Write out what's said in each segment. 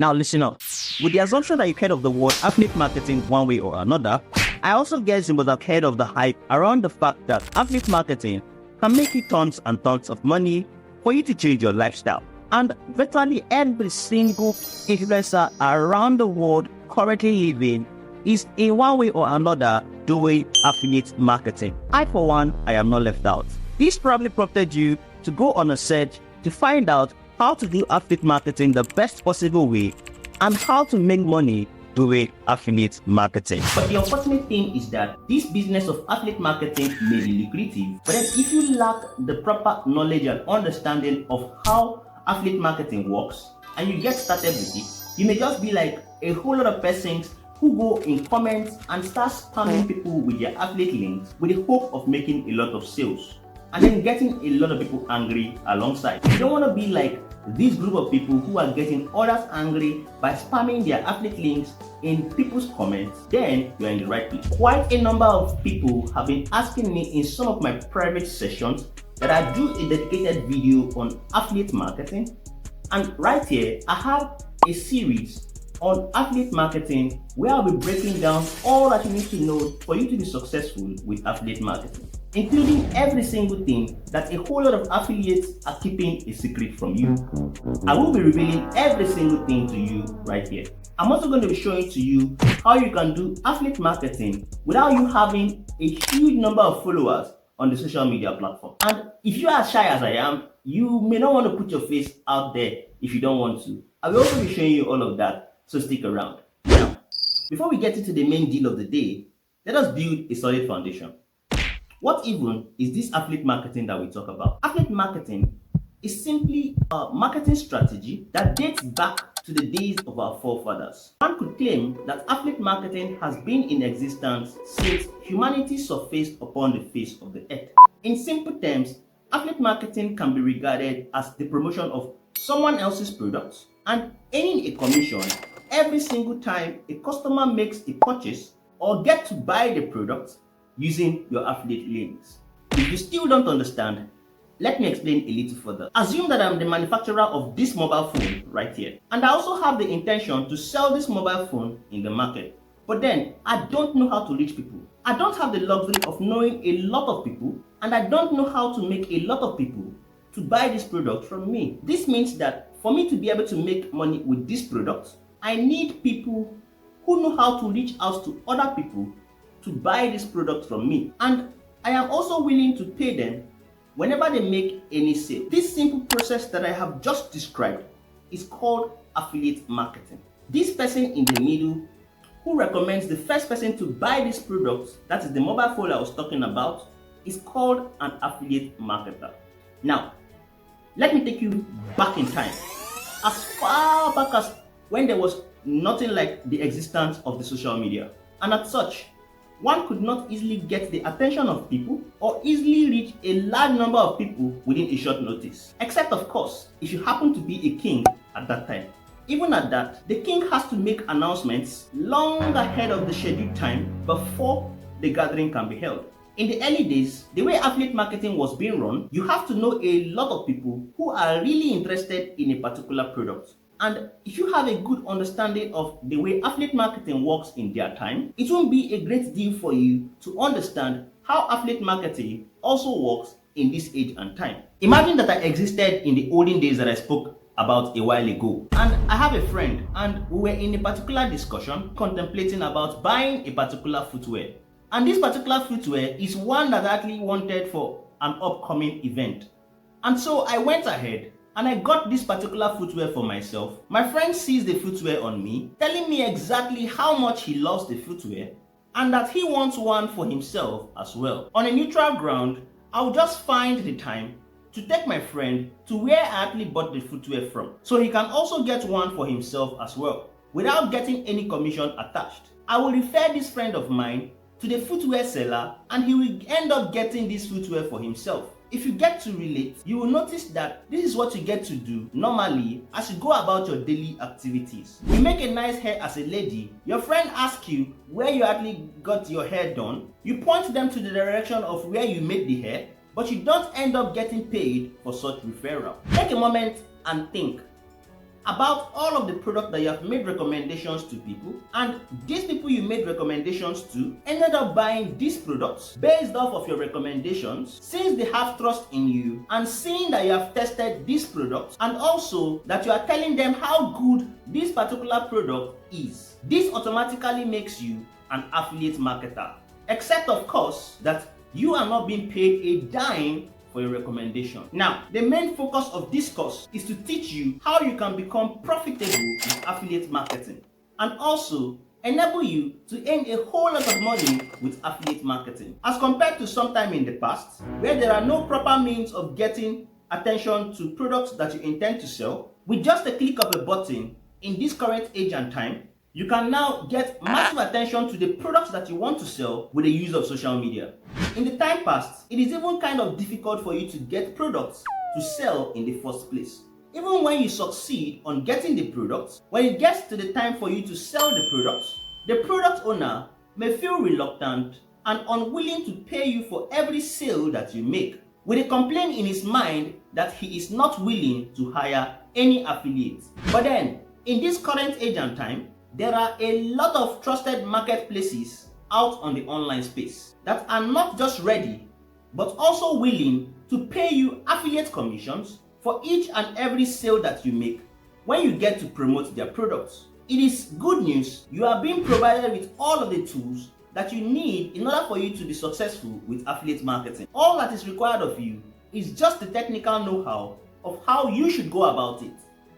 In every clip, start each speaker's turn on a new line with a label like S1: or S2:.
S1: Now listen up. With the assumption that you've heard of the word affiliate marketing one way or another, I also guess you must have heard of the hype around the fact that affiliate marketing can make you tons and tons of money for you to change your lifestyle. And virtually every single influencer around the world currently living is in one way or another doing affiliate marketing. I, for one, I am not left out. This probably prompted you to go on a search to find out how to do affiliate marketing the best possible way and how to make money doing affiliate marketing. But the unfortunate thing is that this business of affiliate marketing may be lucrative, but then if you lack the proper knowledge and understanding of how affiliate marketing works and you get started with it, you may just be like a whole lot of persons who go in comments and start spamming people with their affiliate links with the hope of making a lot of sales and then getting a lot of people angry alongside. You don't want to be like this group of people who are getting others angry by spamming their affiliate links in people's comments. Then you're in the right place. Quite a number of people have been asking me in some of my private sessions that I do a dedicated video on affiliate marketing, and right here I have a series on affiliate marketing where I'll be breaking down all that you need to know for you to be successful with affiliate marketing, including every single thing that a whole lot of affiliates are keeping a secret from you. I will be revealing every single thing to you right here. I'm also going to be showing to you how you can do affiliate marketing without you having a huge number of followers on the social media platform. And if you are as shy as I am, you may not want to put your face out there if you don't want to. I will also be showing you all of that, so stick around. Now, before we get into the main deal of the day, let us build a solid foundation. What even is this affiliate marketing that we talk about? Affiliate marketing is simply a marketing strategy that dates back to the days of our forefathers. One could claim that affiliate marketing has been in existence since humanity surfaced upon the face of the earth. In simple terms, affiliate marketing can be regarded as the promotion of someone else's products and earning a commission every single time a customer makes a purchase or gets to buy the product using your affiliate links. If you still don't understand, let me explain a little further. Assume that I'm the manufacturer of this mobile phone right here, and I also have the intention to sell this mobile phone in the market. But then I don't know how to reach people. I don't have the luxury of knowing a lot of people, and I don't know how to make a lot of people to buy this product from me. This means that for me to be able to make money with this product, I need people who know how to reach out to other people to buy this product from me. And I am also willing to pay them whenever they make any sale. This simple process that I have just described is called affiliate marketing. This person in the middle who recommends the first person to buy this product, that is the mobile phone I was talking about, is called an affiliate marketer. Now, let me take you back in time, as far back as when there was nothing like the existence of the social media. And as such, one could not easily get the attention of people or easily reach a large number of people within a short notice. Except, of course, if you happen to be a king at that time. Even at that, the king has to make announcements long ahead of the scheduled time before the gathering can be held. In the early days, the way affiliate marketing was being run, you have to know a lot of people who are really interested in a particular product. And if you have a good understanding of the way affiliate marketing works in their time, it won't be a great deal for you to understand how affiliate marketing also works in this age and time. Imagine that I existed in the olden days that I spoke about a while ago, and I have a friend and we were in a particular discussion contemplating about buying a particular footwear. And this particular footwear is one that I actually wanted for an upcoming event. And so I went ahead and I got this particular footwear for myself. My friend sees the footwear on me, telling me exactly how much he loves the footwear and that he wants one for himself as well. On a neutral ground, I'll just find the time to take my friend to where I actually bought the footwear from, so he can also get one for himself as well, without getting any commission attached. I will refer this friend of mine to the footwear seller and he will end up getting this footwear for himself. If you get to relate, you will notice that this is what you get to do normally as you go about your daily activities. You make a nice hair as a lady, your friend asks you where you actually got your hair done, you point them to the direction of where you made the hair, but you don't end up getting paid for such referral. Take a moment and think. about all of the products that you have made recommendations to people, and these people you made recommendations to ended up buying these products based off of your recommendations, since they have trust in you and seeing that you have tested these products, and also that you are telling them how good this particular product is. This automatically makes you an affiliate marketer, except of course that you are not being paid a dime for your recommendation. Now, the main focus of this course is to teach you how you can become profitable with affiliate marketing, and also enable you to earn a whole lot of money with affiliate marketing, as compared to sometime in the past where there are no proper means of getting attention to products that you intend to sell. With just a click of a button in this current age and time, you can now get massive attention to the products that you want to sell with the use of social media. In the time past, it is even kind of difficult for you to get products to sell in the first place. Even when you succeed on getting the products, when it gets to the time for you to sell the product owner may feel reluctant and unwilling to pay you for every sale that you make, with a complaint in his mind that he is not willing to hire any affiliates. But then, in this current age and time, there are a lot of trusted marketplaces out on the online space that are not just ready, but also willing to pay you affiliate commissions for each and every sale that you make when you get to promote their products. It is good news. You are being provided with all of the tools that you need in order for you to be successful with affiliate marketing. All that is required of you is just the technical know-how of how you should go about it.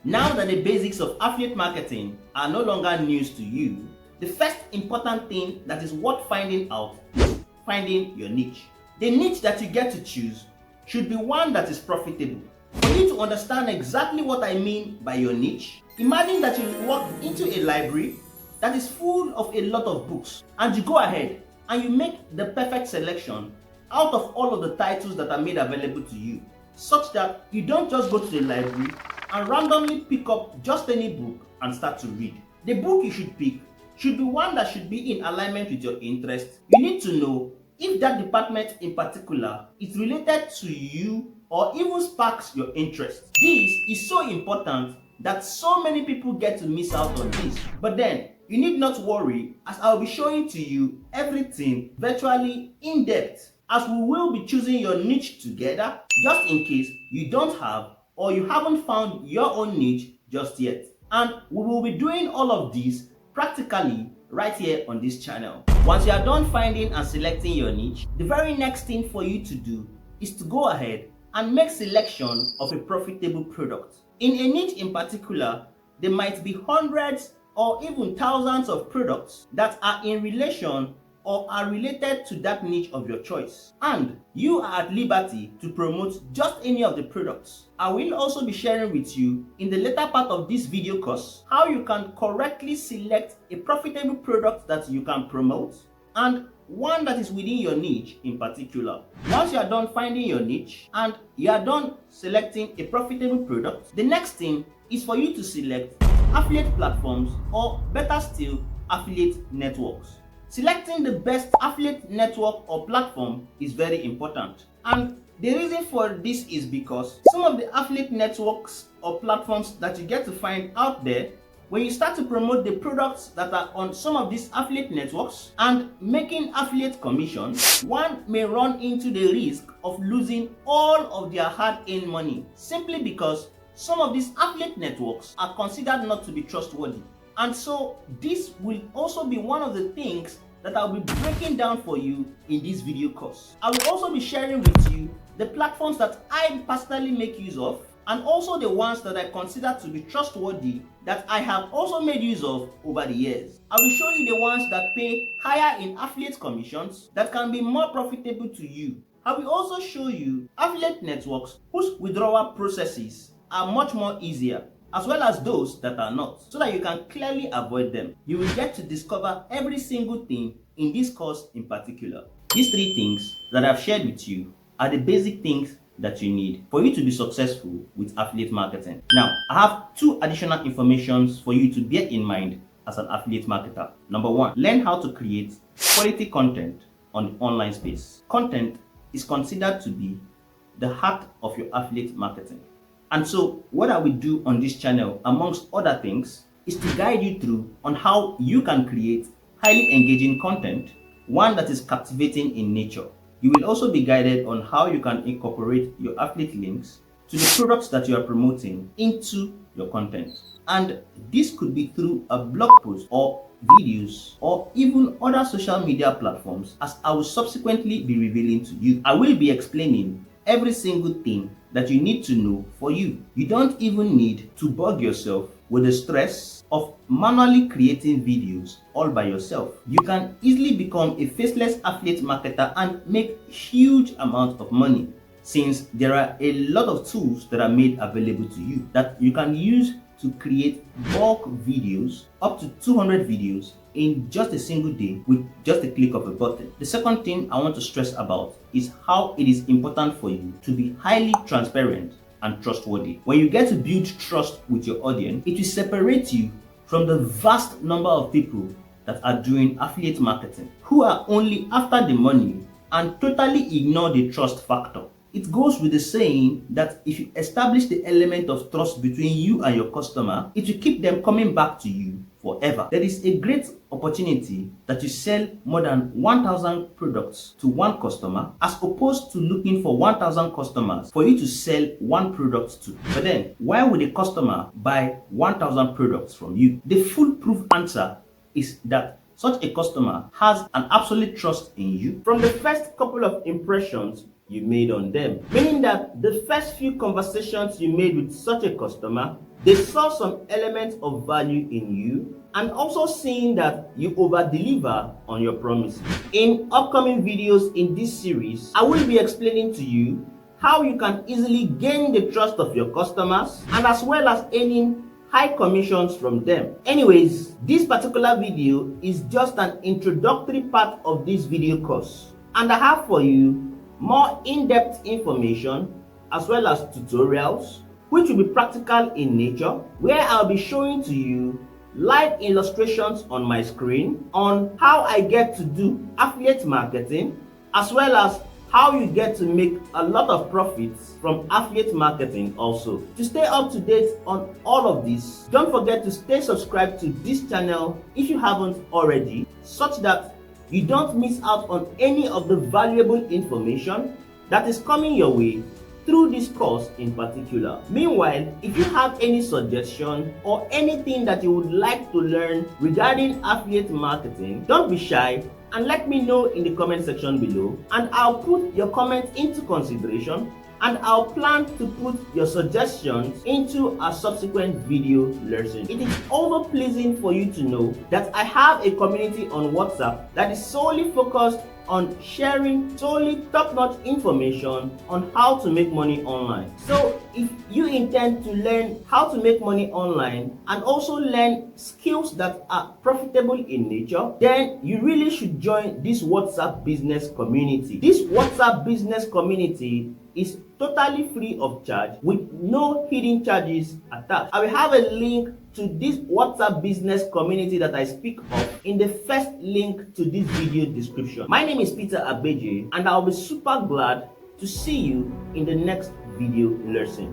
S1: Now that the basics of affiliate marketing are no longer news to you, the first important thing that is worth finding out is finding your niche. The niche that you get to choose should be one that is profitable. For you to understand exactly what I mean by your niche, imagine that you walk into a library that is full of a lot of books, and you go ahead and you make the perfect selection out of all of the titles that are made available to you, such that you don't just go to the library and randomly pick up just any book and start to read. The book you should pick should be one that should be in alignment with your interests. You need to know if that department in particular is related to you or even sparks your interest. This is so important that so many people get to miss out on this. But then, you need not worry, as I will be showing to you everything virtually in depth, as we will be choosing your niche together, just in case you don't have or you haven't found your own niche just yet. And we will be doing all of this practically right here on this channel. Once you are done finding and selecting your niche, the very next thing for you to do is to go ahead and make selection of a profitable product. In a niche in particular, there might be hundreds or even thousands of products that are in relation or are related to that niche of your choice, and you are at liberty to promote just any of the products. I will also be sharing with you in the later part of this video course how you can correctly select a profitable product that you can promote, and one that is within your niche in particular. Once you are done finding your niche and you are done selecting a profitable product, the next thing is for you to select affiliate platforms, or better still, affiliate networks. Selecting the best affiliate network or platform is very important, and the reason for this is because some of the affiliate networks or platforms that you get to find out there, when you start to promote the products that are on some of these affiliate networks and making affiliate commissions, one may run into the risk of losing all of their hard-earned money, simply because some of these affiliate networks are considered not to be trustworthy. And so this will also be one of the things that I'll be breaking down for you in this video course. I will also be sharing with you the platforms that I personally make use of, and also the ones that I consider to be trustworthy that I have also made use of over the years. I will show you the ones that pay higher in affiliate commissions that can be more profitable to you. I will also show you affiliate networks whose withdrawal processes are much more easier, as well as those that are not, so that you can clearly avoid them. You will get to discover every single thing in this course in particular. These three things that I've shared with you are the basic things that you need for you to be successful with affiliate marketing. Now, I have two additional informations for you to bear in mind as an affiliate marketer. Number one, learn how to create quality content on the online space. Content is considered to be the heart of your affiliate marketing. And so what I will do on this channel, amongst other things, is to guide you through on how you can create highly engaging content, one that is captivating in nature. You will also be guided on how you can incorporate your affiliate links to the products that you are promoting into your content. And this could be through a blog post or videos or even other social media platforms, as I will subsequently be revealing to you. I will be explaining every single thing that you need to know for you. You don't even need to bug yourself with the stress of manually creating videos all by yourself. You can easily become a faceless affiliate marketer and make huge amounts of money, since there are a lot of tools that are made available to you that you can use to create bulk videos, up to 200 videos in just a single day with just a click of a button. The second thing I want to stress about is how it is important for you to be highly transparent and trustworthy. When you get to build trust with your audience, it will separate you from the vast number of people that are doing affiliate marketing, who are only after the money and totally ignore the trust factor. It goes with the saying that if you establish the element of trust between you and your customer, it will keep them coming back to you forever. There is a great opportunity that you sell more than 1,000 products to one customer, as opposed to looking for 1,000 customers for you to sell one product to. But then, why would a customer buy 1,000 products from you? The foolproof answer is that such a customer has an absolute trust in you from the first couple of impressions you made on them. Meaning that the first few conversations you made with such a customer, they saw some elements of value in you, and also seeing that you over-deliver on your promises. In upcoming videos in this series, I will be explaining to you how you can easily gain the trust of your customers, and as well as earning high commissions from them. Anyways, this particular video is just an introductory part of this video course, and I have for you more in-depth information as well as tutorials, which will be practical in nature, where I'll be showing to you live illustrations on my screen on how I get to do affiliate marketing, as well as how you get to make a lot of profits from affiliate marketing also. To stay up to date on all of this, don't forget to stay subscribed to this channel if you haven't already, such that you don't miss out on any of the valuable information that is coming your way through this course in particular. Meanwhile, if you have any suggestion or anything that you would like to learn regarding affiliate marketing, don't be shy and let me know in the comment section below, and I'll put your comments into consideration, and I'll plan to put your suggestions into a subsequent video lesson. It is also pleasing for you to know that I have a community on WhatsApp that is solely focused on sharing solely top-notch information on how to make money online. So if you intend to learn how to make money online and also learn skills that are profitable in nature, then you really should join this WhatsApp business community. This WhatsApp business community is totally free of charge with no hidden charges attached. I will have a link to this WhatsApp business community that I speak of in the first link to this video description. My name is Peter Agbeje, and I'll be super glad to see you in the next video lesson.